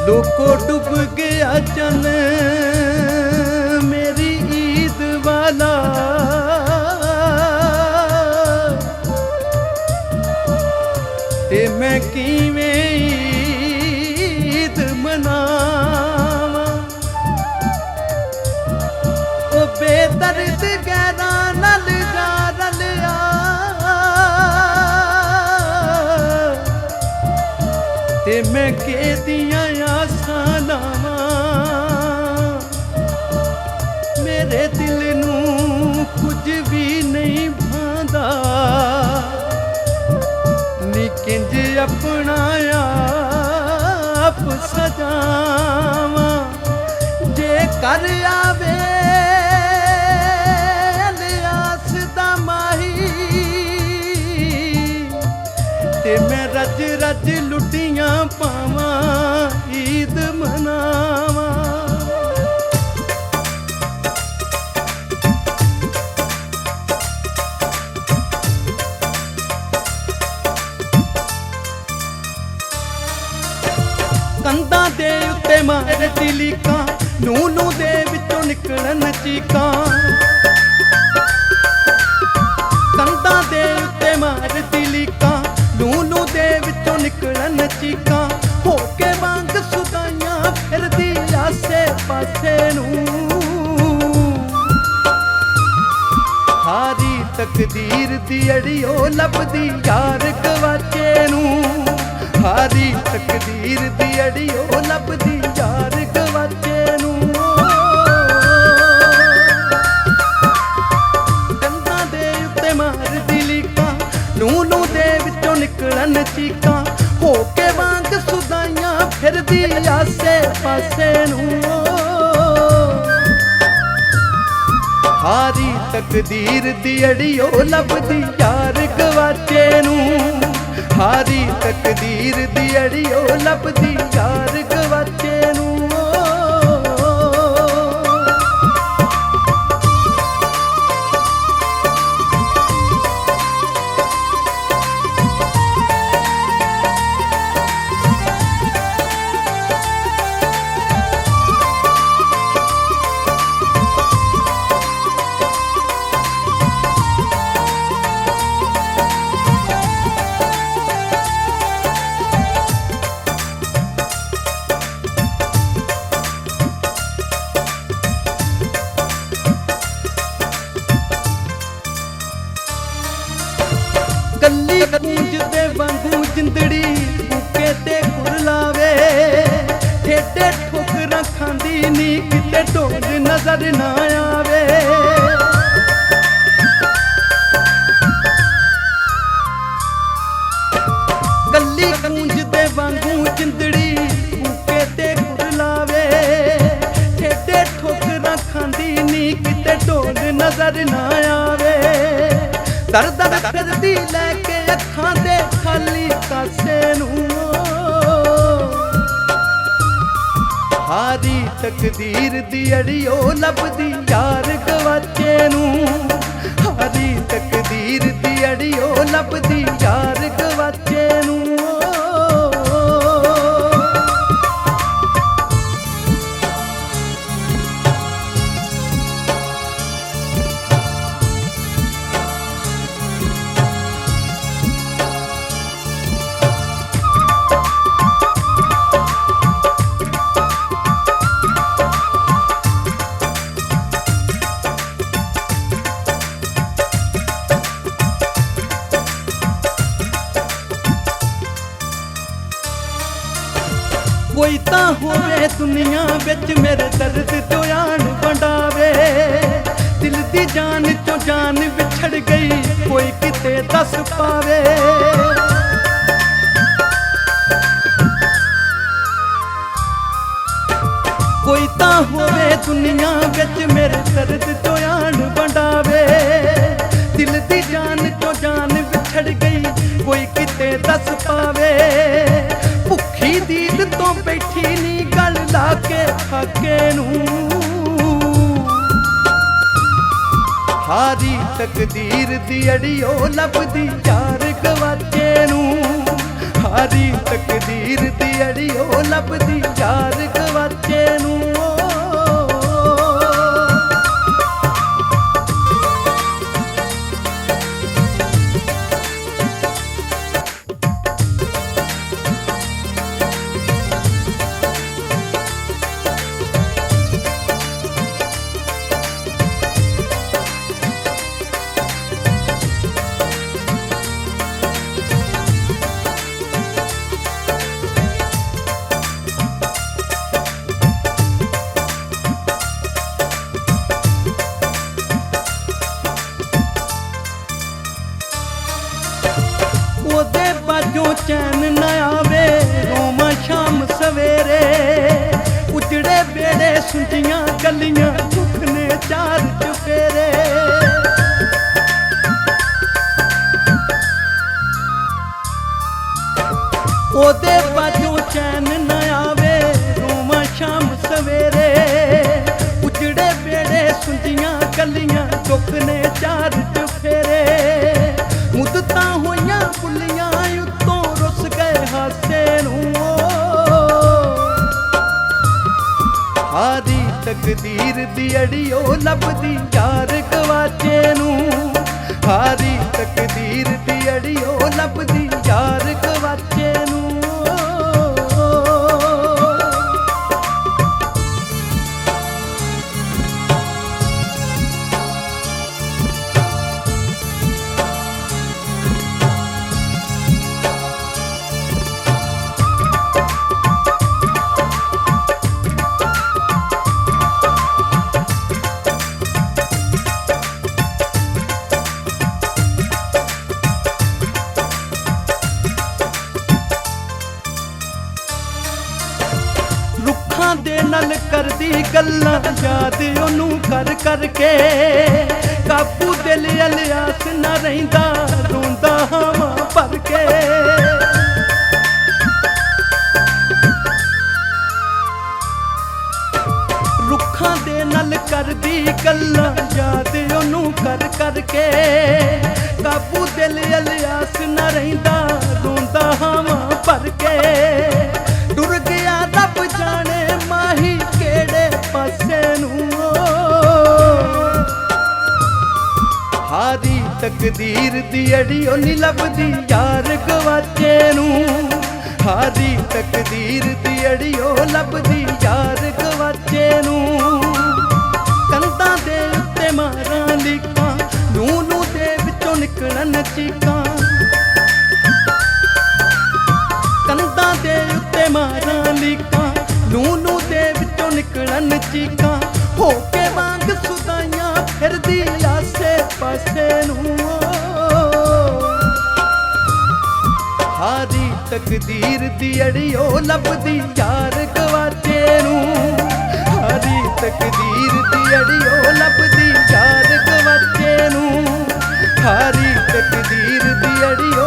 लोको डूब गया चन मेरी ईद वाला, ते मैं किवें ईद मनावां। ओ बेदर्द गैरा नाल जा रलिया, ते मैं केदियां आसां लावां। मेरे दिल नूं कुछ भी नहीं भांदा, नी किंज अपना आप सजावां। जे कर आवे लियास दा माही, ते मैं रज रज लुटियां पावां ईद मनावां। कंधां दे उत्ते मारदी लीकां, नूनू दे विचों निकलन चीकां। कंधां दे उत्ते मारदी लीकां, नूनू दे विचों निकलन चीकां। हो के वांग सुदाइयां फिरदी आसे पासे नूं, हारी तकदीर दी अड़ियो लभदी यार गवाचे नूं। हारी तकदीर दी अड़ियो लभदी यार गवाचे नूं। कंधां दे उत्ते मारदी लीकां, नूनू दे विचों निकलन चीकां। हो के वांग सुदाइयां फिरदी आसे पासे नूं। हारी तकदीर दी अड़ियो लभदी यार गवाचे नूं। हारी तकदीर दी अड़ियो लभदी यार गवाचे नूं। गली गूंज दे वांगू जिंदड़ी बुके ते कुरलावे, ठेडे ठोकरां खांदी नी किते ढोल नजर ना आवे। गली गूंज दे वांगू जिंदड़ी बुके ते कुरलावे, ठेडे ठोकरां खांदी नी किते ढोल नजर ना आवे। दर दर फिरदी लैके अखां दे खाली कासे नूं। हारी तकदीर दी अड़ियो लभदी यार गवाचे नूं। हारी तकदीर दी अड़ियो लभदी यार गवाचे नूं। कोई तां होवे दुनिया विच मेरे दर्द तो आन वंडावे। दिल दी जान चों जान विछड़ गई, कोई किते दस पावे। कोई तां होवे दुनिया विच मेरे दर्द तो आन वंडावे। दिल दी जान चों जान विछड़ गई, कोई किते दस पावे। भुखी दीद तो बैठी नी गल ला के खाके नूं। हारी तकदीर दी अड़ियो लभदी यार गवाचे नूं। ਹਾਰੀ ਤਕਦੀਰ ਦੀ ਅੜੀਓ ਲੱਭਦੀ ਯਾਰ ਗਵਾਚੇ ਨੂੰ ਉਹਦੇ ਬਾਝੋਂ ਚੈਨ ਨਾ ਆਵੇ ਰੋਵਾਂ ਸ਼ਾਮ ਸਵੇਰੇ ਉਜੜੇ ਵੇੜੇ ਸੁੰਝੀਆਂ ਗਲੀਆਂ ਦੁੱਖ ਨੇ ਚਾਰ ਚੁਫੇਰੇ ਉਹਦੇ ਬਾਝੋਂ ਚੈਨ ਨਾ ਆਵੇ ਰੋਵਾਂ ਸ਼ਾਮ ਸਵੇਰੇ ਉਜੜੇ ਵੇੜੇ ਸੁੰਝੀਆਂ ਗਲੀਆਂ ਦੁੱਖ ਨੇ ਚਾਰ ਚੁਫੇਰੇ ਮੁੱਦਤਾਂ ਹੋਈਆਂ ਫੁੱਲੀਆਂ ਉੱਤੋਂ ਰੁੱਸ ਗਏ ਹਾਸੇ ਨੂੰ ਹਾਰੀ ਤਕਦੀਰ ਦੀ ਅੜੀਓ ਲੱਭਦੀ ਯਾਰ ਗਵਾਚੇ ਨੂੰ ਹਾਰੀ ਤਕਦੀਰ ਦੀ ਅੜੀਓ ਲੱਭਦੀ ਯਾਰ ਗਵਾਚੇ ਨੂੰ ਰੁੱਖਾਂ ਦੇ ਨਾਲ ਕਰਦੀ ਗੱਲਾਂ ਯਾਦ ਉਹਨੂੰ ਕਰ ਕਰਕੇ ਕਾਬੂ ਦਿਲ ਅਲਿਆਸ ਨਾ ਰਹਿੰਦਾ ਰੋਂਦਾ ਹਵਾਂ ਭਰ ਕੇ ਰੁੱਖਾਂ ਦੇ ਨਾਲ ਕਰਦੀ ਗੱਲਾਂ ਯਾਦ ਉਹਨੂੰ ਕਰ ਕਰਕੇ ਕਾਬੂ ਦਿਲ ਅਲਿਆਸ ਨਾ ਰਹਿੰਦਾ ਰੋਂਦਾ ਹਵਾਂ ਭਰ ਕੇ ਡੁਰ ਗਿਆ ਰੱਬ ਜਾਣੇ ਮਾਹੀ ਕਿਹੜੇ ਪਾਸੇ ਨੂੰ ਹਾਰੀ ਤਕਦੀਰ ਦੀ ਅੜੀਓ ਨੀ ਲੱਭਦੀ ਯਾਰ ਗਵਾਚੇ ਨੂੰ ਹਾਰੀ ਤਕਦੀਰ ਦੀ ਅੜੀਓ ਲੱਭਦੀ ਯਾਰ ਗਵਾਚੇ ਨੂੰ ਕੰਧਾਂ ਦੇ ਉੱਤੇ ਮਾਰਾਂ ਲੀਕਾਂ ਨੂੰ ਦੇ ਵਿੱਚੋਂ ਨਿਕਲਣ ਚੀਕਾਂ ਕੰਧਾਂ ਦੇ ਉੱਤੇ ਮਾਰਾਂ ਲੀਕਾਂ ਨੂੰ ਦੇ ਵਿੱਚੋਂ ਨਿਕਲਣ ਚੀਕਾਂ ਹੋ ਕੇ ਵਾਂਗ ਸੁਦਾਈਆਂ ਫਿਰਦੀ ਆਸੇ ਪਾਸੇ ਨੂੰ ਹਾਰੀ ਤਕਦੀਰ ਦੀ ਅੜੀਓ ਲੱਭਦੀ ਯਾਰ ਗਵਾਚੇ ਨੂੰ ਹਾਰੀ ਤਕਦੀਰ ਦੀ ਅੜੀਓ ਲੱਭਦੀ ਯਾਰ ਗਵਾਚੇ ਨੂੰ ਹਾਰੀ ਤਕਦੀਰ ਦੀ ਅੜੀਓ